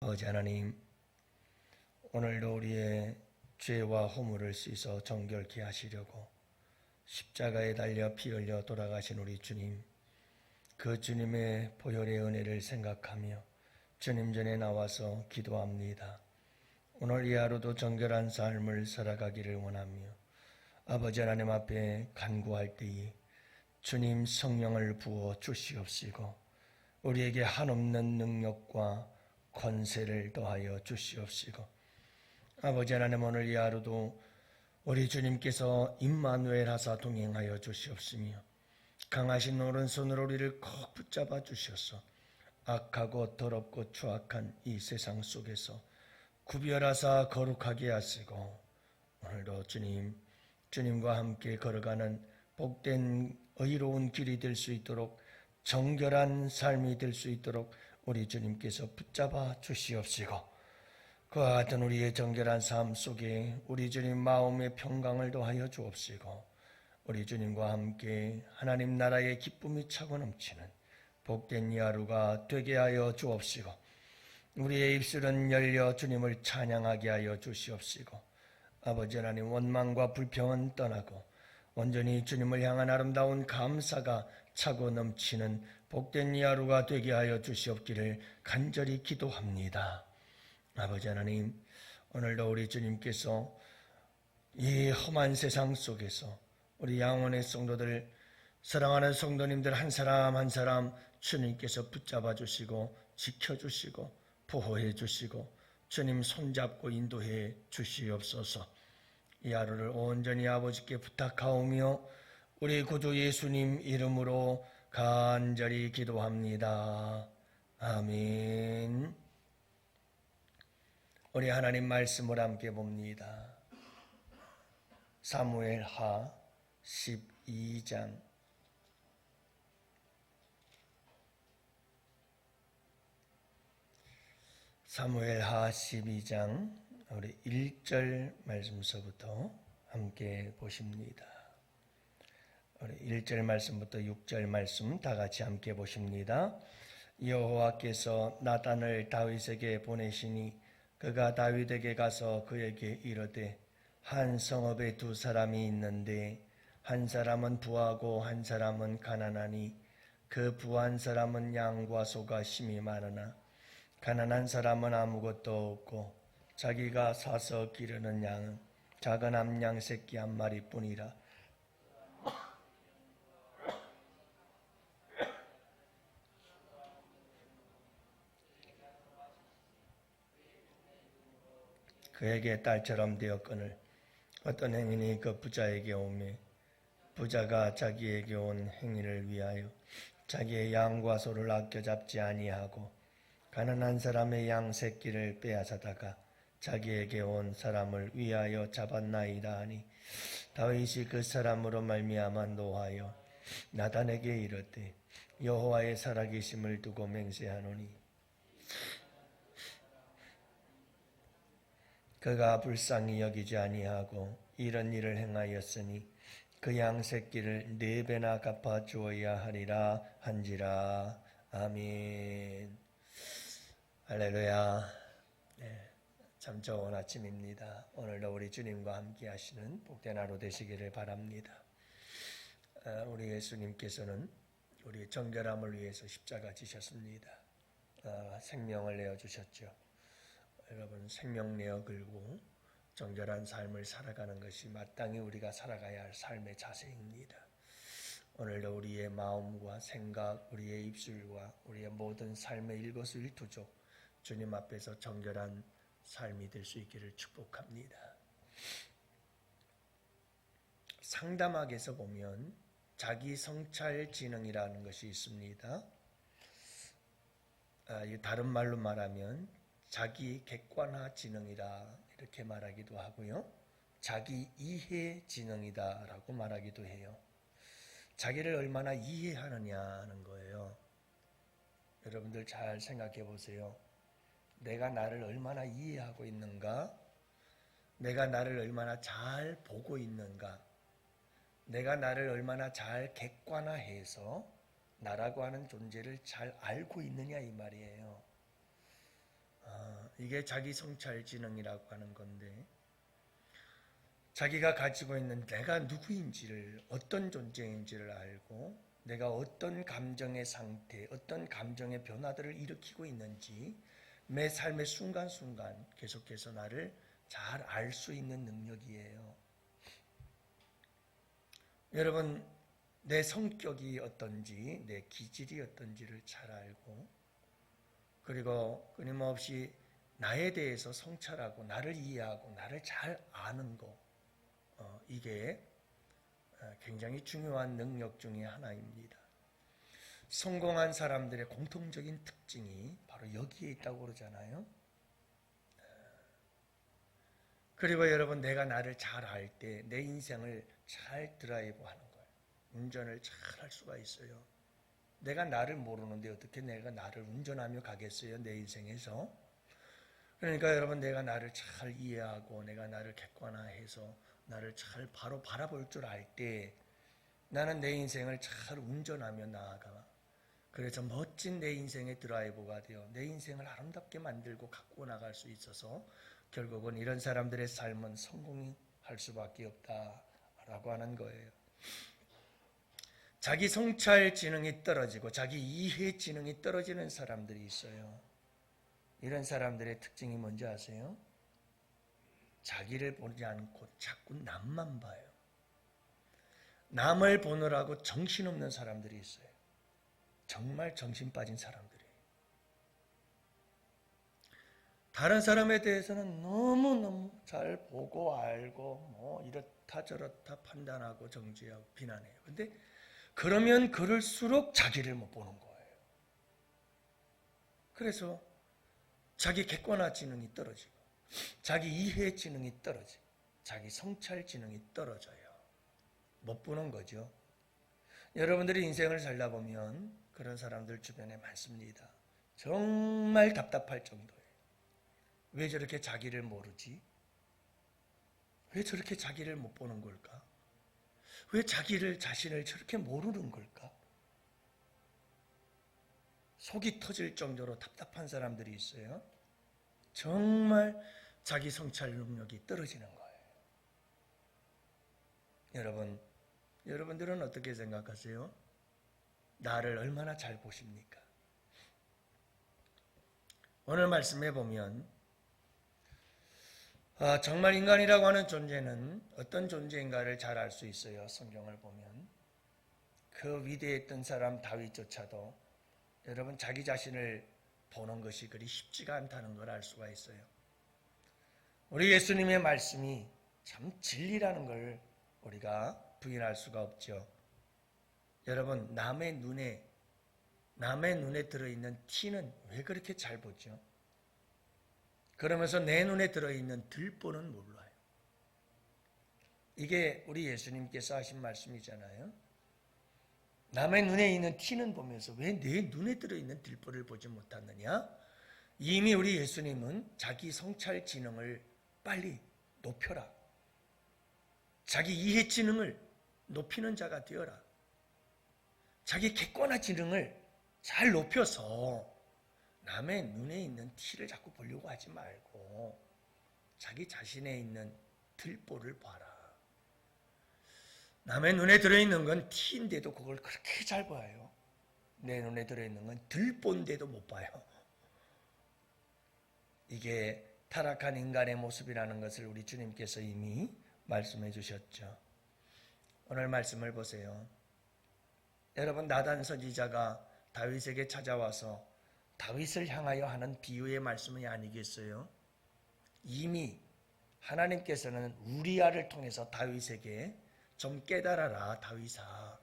아버지 하나님, 오늘도 우리의 죄와 허물을 씻어 정결케 하시려고 십자가에 달려 피 흘려 돌아가신 우리 주님, 그 주님의 보혈의 은혜를 생각하며 주님 전에 나와서 기도합니다. 오늘 이 하루도 정결한 삶을 살아가기를 원하며 아버지 하나님 앞에 간구할 때에 주님 성령을 부어 주시옵시고 우리에게 한없는 능력과 권세를 더하여 주시옵시고 아버지 하나님, 오늘 이 하루도 우리 주님께서 임마누엘 하사 동행하여 주시옵시며 강하신 오른손으로 우리를 꼭 붙잡아 주셔서 악하고 더럽고 추악한 이 세상 속에서 구별하사 거룩하게 하시고 오늘도 주님과 함께 걸어가는 복된 의로운 길이 될 수 있도록 정결한 삶이 될 수 있도록 우리 주님께서 붙잡아 주시옵시고 그와 같은 우리의 정결한 삶 속에 우리 주님 마음의 평강을 더하여 주옵시고 우리 주님과 함께 하나님 나라의 기쁨이 차고 넘치는 복된 이 하루가 되게 하여 주옵시고 우리의 입술은 열려 주님을 찬양하게 하여 주시옵시고 아버지 하나님, 원망과 불평은 떠나고 온전히 주님을 향한 아름다운 감사가 차고 넘치는 복된 이 하루가 되게 하여 주시옵기를 간절히 기도합니다. 아버지 하나님, 오늘도 우리 주님께서 이 험한 세상 속에서 우리 양원의 성도들, 사랑하는 성도님들 한 사람 한 사람 주님께서 붙잡아 주시고 지켜주시고 보호해 주시고 주님 손잡고 인도해 주시옵소서. 이 하루를 온전히 아버지께 부탁하오며 우리 구주 예수님 이름으로 간절히 기도합니다. 아멘. 우리 하나님 말씀을 함께 봅니다. 사무엘하 12장 사무엘하 12장 우리 1절 말씀서부터 함께 보십니다. 우리 1절 말씀부터 6절 말씀 다 같이 함께 보십니다. 여호와께서 나단을 다윗에게 보내시니 그가 다윗에게 가서 그에게 이르되 한 성읍에 두 사람이 있는데 한 사람은 부하고 한 사람은 가난하니 그 부한 사람은 양과 소가 심히 많으나 가난한 사람은 아무것도 없고 자기가 사서 기르는 양은 작은 암양 새끼 한 마리뿐이라. 그에게 딸처럼 되었거늘 어떤 행인이 그 부자에게 오매 부자가 자기에게 온 행인을 위하여 자기의 양과 소를 아껴 잡지 아니하고 가난한 사람의 양 새끼를 빼앗아다가 자기에게 온 사람을 위하여 잡았나이다 하니 다윗이 그 사람으로 말미암아 노하여 나단에게 이르되 여호와의 살아계심을 두고 맹세하노니 그가 불쌍히 여기지 아니하고 이런 일을 행하였으니 그 양 새끼를 4배나 갚아 주어야 하리라 한지라. 아멘. 할렐루야. 참 좋은 아침입니다. 오늘도 우리 주님과 함께 하시는 복된 하루 되시기를 바랍니다. 우리 예수님께서는 우리의 정결함을 위해서 십자가 지셨습니다. 생명을 내어주셨죠. 여러분, 생명 내어 걸고 정결한 삶을 살아가는 것이 마땅히 우리가 살아가야 할 삶의 자세입니다. 오늘도 우리의 마음과 생각, 우리의 입술과 우리의 모든 삶의 일거수일투족 주님 앞에서 정결한 삶이 될 수 있기를 축복합니다. 상담학에서 보면 자기 성찰 지능이라는 것이 있습니다. 다른 말로 말하면 자기 객관화 지능이다 이렇게 말하기도 하고요. 자기 이해 지능이다라고 말하기도 해요. 자기를 얼마나 이해하느냐는 거예요. 여러분들 잘 생각해 보세요. 내가 나를 얼마나 이해하고 있는가? 내가 나를 얼마나 잘 보고 있는가? 내가 나를 얼마나 잘 객관화해서 나라고 하는 존재를 잘 알고 있느냐 이 말이에요. 이게 자기 성찰 지능이라고 하는 건데, 자기가 가지고 있는 내가 누구인지를, 어떤 존재인지를 알고 내가 어떤 감정의 상태, 어떤 감정의 변화들을 일으키고 있는지 매 삶의 순간순간 계속해서 나를 잘 알 수 있는 능력이에요. 여러분, 내 성격이 어떤지, 내 기질이 어떤지를 잘 알고, 그리고 끊임없이 나에 대해서 성찰하고 나를 이해하고 나를 잘 아는 거, 이게 굉장히 중요한 능력 중의 하나입니다. 성공한 사람들의 공통적인 특징이 바로 여기에 있다고 그러잖아요. 그리고 여러분, 내가 나를 잘 알 때 내 인생을 잘 드라이브 하는 거예요. 운전을 잘 할 수가 있어요. 내가 나를 모르는데 어떻게 내가 나를 운전하며 가겠어요, 내 인생에서? 그러니까 여러분, 내가 나를 잘 이해하고 내가 나를 객관화해서 나를 잘 바로 바라볼 줄 알 때 나는 내 인생을 잘 운전하며 나아가. 그래서 멋진 내 인생의 드라이버가 되어 내 인생을 아름답게 만들고 갖고 나갈 수 있어서 결국은 이런 사람들의 삶은 성공할 수밖에 없다라고 하는 거예요. 자기 성찰 지능이 떨어지고 자기 이해 지능이 떨어지는 사람들이 있어요. 이런 사람들의 특징이 뭔지 아세요? 자기를 보지 않고 자꾸 남만 봐요. 남을 보느라고 정신없는 사람들이 있어요. 정말 정신 빠진 사람들이에요. 다른 사람에 대해서는 너무너무 잘 보고 알고 이렇다 저렇다 판단하고 정죄하고 비난해요. 근데 그러면 그럴수록 자기를 못 보는 거예요. 그래서 자기 객관화 지능이 떨어지고 자기 이해 지능이 떨어지고 자기 성찰 지능이 떨어져요. 못 보는 거죠. 여러분들이 인생을 살다 보면 그런 사람들 주변에 많습니다. 정말 답답할 정도예요. 왜 저렇게 자기를 모르지? 왜 저렇게 자기를 못 보는 걸까? 왜 자신을 저렇게 모르는 걸까? 속이 터질 정도로 답답한 사람들이 있어요. 정말 자기 성찰 능력이 떨어지는 거예요. 여러분들은 어떻게 생각하세요? 나를 얼마나 잘 보십니까? 오늘 말씀해 보면 정말 인간이라고 하는 존재는 어떤 존재인가를 잘 알 수 있어요. 성경을 보면 그 위대했던 사람 다윗조차도 여러분 자기 자신을 보는 것이 그리 쉽지가 않다는 걸 알 수가 있어요. 우리 예수님의 말씀이 참 진리라는 걸 우리가 부인할 수가 없죠. 여러분, 남의 눈에 들어있는 티는 왜 그렇게 잘 보죠? 그러면서 내 눈에 들어있는 들보는 몰라요. 이게 우리 예수님께서 하신 말씀이잖아요. 남의 눈에 있는 티는 보면서 왜 내 눈에 들어있는 들보를 보지 못하느냐? 이미 우리 예수님은 자기 성찰 지능을 빨리 높여라. 자기 이해 지능을 높이는 자가 되어라. 자기 객관화 지능을 잘 높여서 남의 눈에 있는 티를 자꾸 보려고 하지 말고 자기 자신에 있는 들보를 봐라. 남의 눈에 들어있는 건 티인데도 그걸 그렇게 잘 봐요. 내 눈에 들어있는 건 들보인데도 못 봐요. 이게 타락한 인간의 모습이라는 것을 우리 주님께서 이미 말씀해 주셨죠. 오늘 말씀을 보세요. 여러분, 나단 선지자가 다윗에게 찾아와서 다윗을 향하여 하는 비유의 말씀이 아니겠어요? 이미 하나님께서는 우리아를 통해서 다윗에게 좀 깨달아라, 다윗아.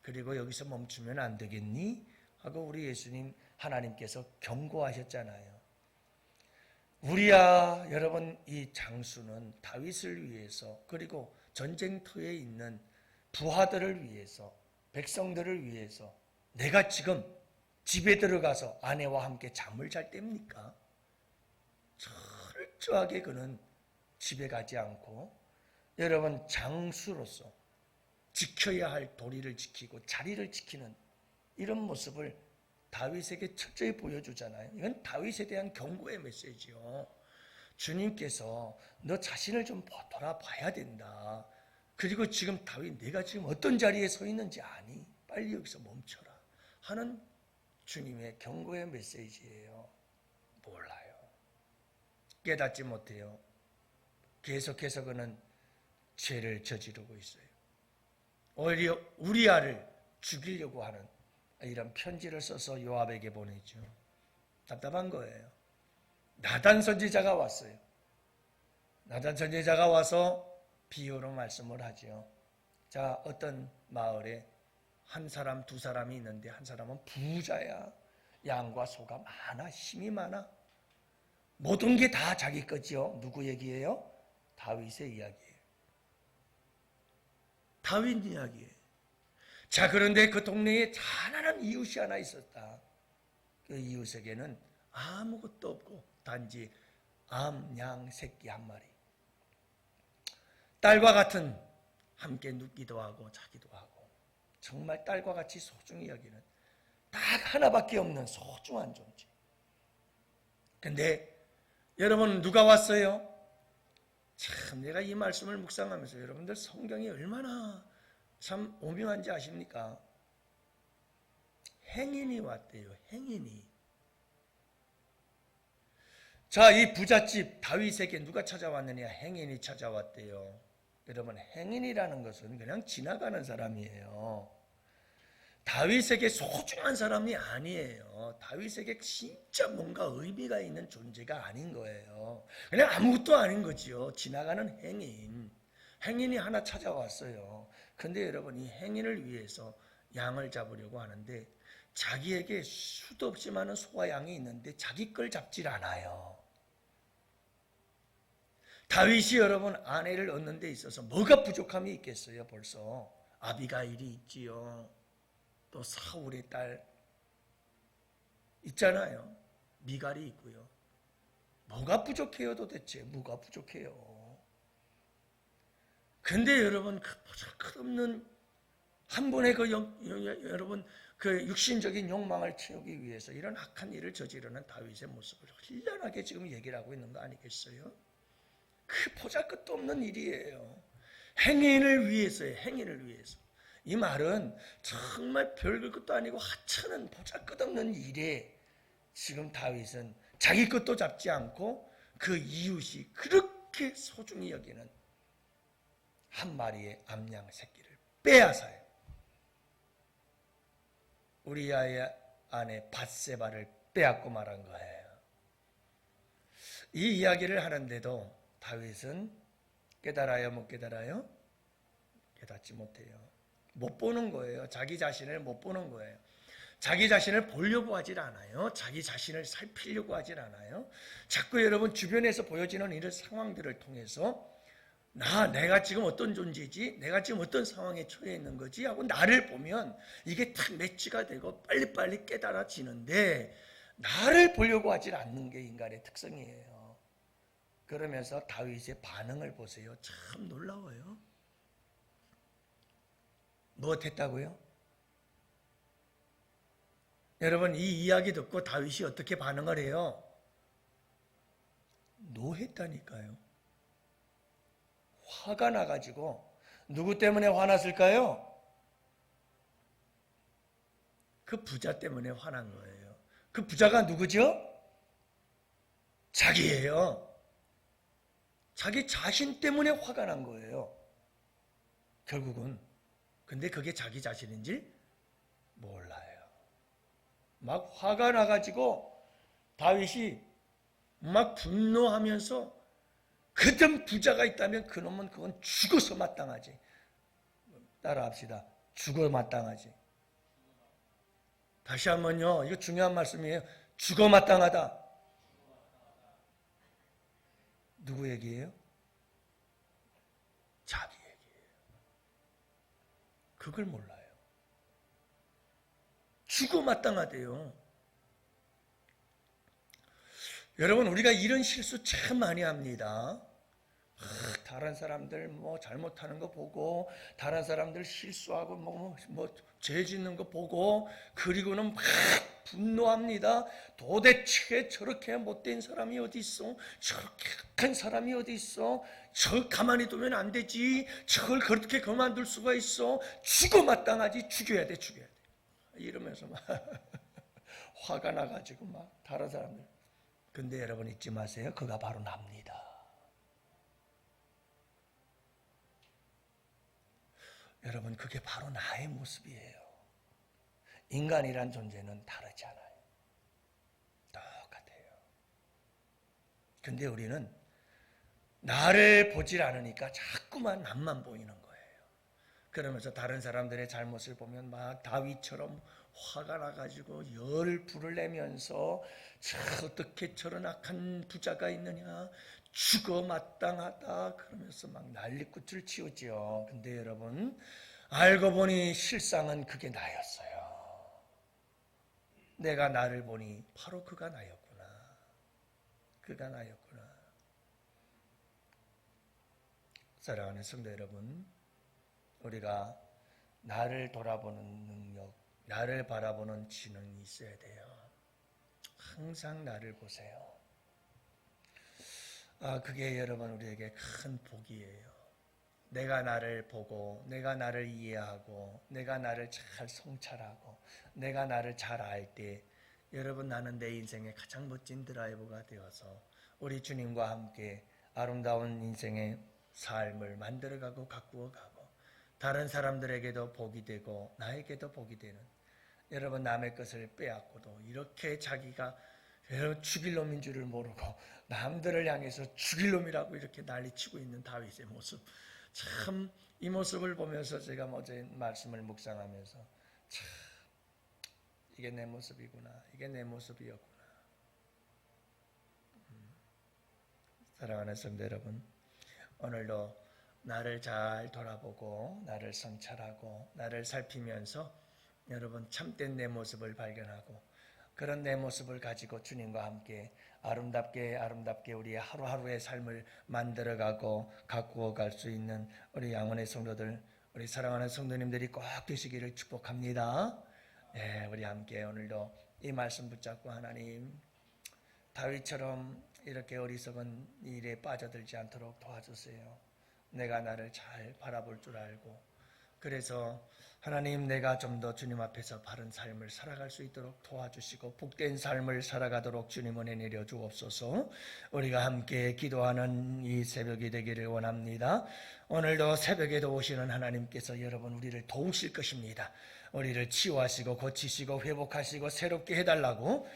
그리고 여기서 멈추면 안 되겠니? 하고 우리 예수님 하나님께서 경고하셨잖아요. 우리아, 여러분, 이 장수는 다윗을 위해서 그리고 전쟁터에 있는 부하들을 위해서 백성들을 위해서 내가 지금 집에 들어가서 아내와 함께 잠을 잘 때입니까? 철저하게 그는 집에 가지 않고 여러분 장수로서 지켜야 할 도리를 지키고 자리를 지키는 이런 모습을 다윗에게 철저히 보여주잖아요. 이건 다윗에 대한 경고의 메시지요. 주님께서 너 자신을 좀 돌아봐야 된다. 그리고 지금 다윗 내가 지금 어떤 자리에 서 있는지 아니? 빨리 여기서 멈춰라 하는 주님의 경고의 메시지예요. 몰라요. 깨닫지 못해요. 계속해서 그는 죄를 저지르고 있어요. 오히려 우리아를 죽이려고 하는 이런 편지를 써서 요압에게 보내죠. 답답한 거예요. 나단 선지자가 왔어요. 나단 선지자가 와서 비유로 말씀을 하죠. 자, 어떤 마을에 한 사람, 두 사람이 있는데 한 사람은 부자야. 양과 소가 많아, 힘이 많아. 모든 게 다 자기 거지요. 누구 얘기예요? 다윗의 이야기예요. 다윗 이야기예요. 자, 그런데 그 동네에 가난한 이웃이 하나 있었다. 그 이웃에게는 아무것도 없고 단지 암, 양, 새끼 한 마리. 딸과 같은 함께 눕기도 하고 자기도 하고 정말 딸과 같이 소중히 여기는 딱 하나밖에 없는 소중한 존재. 근데 여러분 누가 왔어요? 참 내가 이 말씀을 묵상하면서 여러분들 성경이 얼마나 참 오묘한지 아십니까? 행인이 왔대요. 행인이. 자, 이 부잣집 다윗에게 누가 찾아왔느냐? 행인이 찾아왔대요. 여러분 행인이라는 것은 그냥 지나가는 사람이에요. 다윗에게 소중한 사람이 아니에요. 다윗에게 진짜 뭔가 의미가 있는 존재가 아닌 거예요. 그냥 아무것도 아닌 거지요. 지나가는 행인. 행인이 하나 찾아왔어요. 근데 여러분 이 행인을 위해서 양을 잡으려고 하는데 자기에게 수도 없이 많은 소와 양이 있는데 자기 걸 잡질 않아요. 다윗이 여러분 아내를 얻는 데 있어서 뭐가 부족함이 있겠어요? 벌써 아비가일이 있지요. 또 사울의 딸 있잖아요. 미갈이 있고요. 뭐가 부족해요 도대체? 뭐가 부족해요? 근데 여러분 그 끝없는 한 번의 그 여러분 그 육신적인 욕망을 채우기 위해서 이런 악한 일을 저지르는 다윗의 모습을 현란하게 지금 얘기를 하고 있는 거 아니겠어요? 그 보잘것도 없는 일이에요. 행인을 위해서예요. 행인을 위해서. 이 말은 정말 별걸 것도 아니고 하찮은 보잘것없는 일에 지금 다윗은 자기 것도 잡지 않고 그 이웃이 그렇게 소중히 여기는 한 마리의 암양 새끼를 빼앗아요. 우리아의 아내 밧세바를 빼앗고 말한 거예요. 이 이야기를 하는데도 다윗은 깨달아요? 못 깨달아요? 깨닫지 못해요. 못 보는 거예요. 자기 자신을 못 보는 거예요. 자기 자신을 보려고 하질 않아요. 자기 자신을 살피려고 하질 않아요. 자꾸 여러분 주변에서 보여지는 이런 상황들을 통해서 내가 지금 어떤 존재지? 내가 지금 어떤 상황에 처해 있는 거지? 하고 나를 보면 이게 탁 매치가 되고 빨리빨리 깨달아지는데 나를 보려고 하질 않는 게 인간의 특성이에요. 그러면서 다윗의 반응을 보세요. 참 놀라워요. 무엇했다고요? 여러분 이 이야기 듣고 다윗이 어떻게 반응을 해요? 노했다니까요. 화가 나가지고 누구 때문에 화났을까요? 그 부자 때문에 화난 거예요. 그 부자가 누구죠? 자기예요. 자기 자신 때문에 화가 난 거예요. 결국은. 근데 그게 자기 자신인지 몰라요. 막 화가 나가지고 다윗이 막 분노하면서 그런 부자가 있다면 그놈은 그건 죽어서 마땅하지. 따라합시다. 죽어 마땅하지. 다시 한번요. 이거 중요한 말씀이에요. 죽어 마땅하다. 누구 얘기예요? 자기 얘기예요. 그걸 몰라요. 죽어 마땅하대요. 여러분 우리가 이런 실수 참 많이 합니다. 다른 사람들 뭐 잘못하는 거 보고 다른 사람들 실수하고 뭐 죄 짓는 거 보고 그리고는 막 분노합니다. 도대체 저렇게 못된 사람이 어디 있어? 저렇게 악한 사람이 어디 있어? 저 가만히 두면 안 되지. 저걸 그렇게 그만둘 수가 있어? 죽어 마땅하지. 죽여야 돼. 이러면서 막 화가 나가지고 막 다른 사람들. 근데 여러분 잊지 마세요. 그가 바로 납니다. 여러분 그게 바로 나의 모습이에요. 인간이란 존재는 다르지 않아요. 똑같아요. 근데 우리는 나를 보질 않으니까 자꾸만 남만 보이는 거예요. 그러면서 다른 사람들의 잘못을 보면 막 다윗처럼 화가 나가지고 열불을 내면서 어떻게 저런 악한 부자가 있느냐, 죽어 마땅하다 그러면서 막 난리꽃을 치우죠. 근데 여러분 알고 보니 실상은 그게 나였어요. 내가 나를 보니 바로 그가 나였구나. 그가 나였구나. 사랑하는 성도 여러분, 우리가 나를 돌아보는 능력, 나를 바라보는 지능이 있어야 돼요. 항상 나를 보세요. 그게 여러분 우리에게 큰 복이에요. 내가 나를 보고, 내가 나를 이해하고, 내가 나를 잘 성찰하고, 내가 나를 잘 알 때, 여러분 나는 내 인생의 가장 멋진 드라이버가 되어서 우리 주님과 함께 아름다운 인생의 삶을 만들어가고 가꾸어가고 다른 사람들에게도 복이 되고 나에게도 복이 되는, 여러분 남의 것을 빼앗고도 이렇게 자기가 죽일 놈인 줄을 모르고 남들을 향해서 죽일 놈이라고 이렇게 난리치고 있는 다윗의 모습, 참 이 모습을 보면서 제가 어제 말씀을 묵상하면서 참 이게 내 모습이구나, 이게 내 모습이었구나. 사랑하는 성도 여러분, 오늘도 나를 잘 돌아보고 나를 성찰하고 나를 살피면서 여러분 참된 내 모습을 발견하고 그런 내 모습을 가지고 주님과 함께 아름답게 우리의 하루하루의 삶을 만들어가고 가꾸어 갈 수 있는 우리 양원의 성도들, 우리 사랑하는 성도님들이 꼭 되시기를 축복합니다. 네, 우리 함께 오늘도 이 말씀 붙잡고 하나님 다윗처럼 이렇게 어리석은 일에 빠져들지 않도록 도와주세요. 내가 나를 잘 바라볼 줄 알고, 그래서 하나님 내가 좀 더 주님 앞에서 바른 삶을 살아갈 수 있도록 도와주시고 복된 삶을 살아가도록 주님 은혜 내려 주옵소서. 우리가 함께 기도하는 이 새벽이 되기를 원합니다. 오늘도 새벽에도 오시는 하나님께서 여러분 우리를 도우실 것입니다. 우리를 치유하시고 고치시고 회복하시고 새롭게 해달라고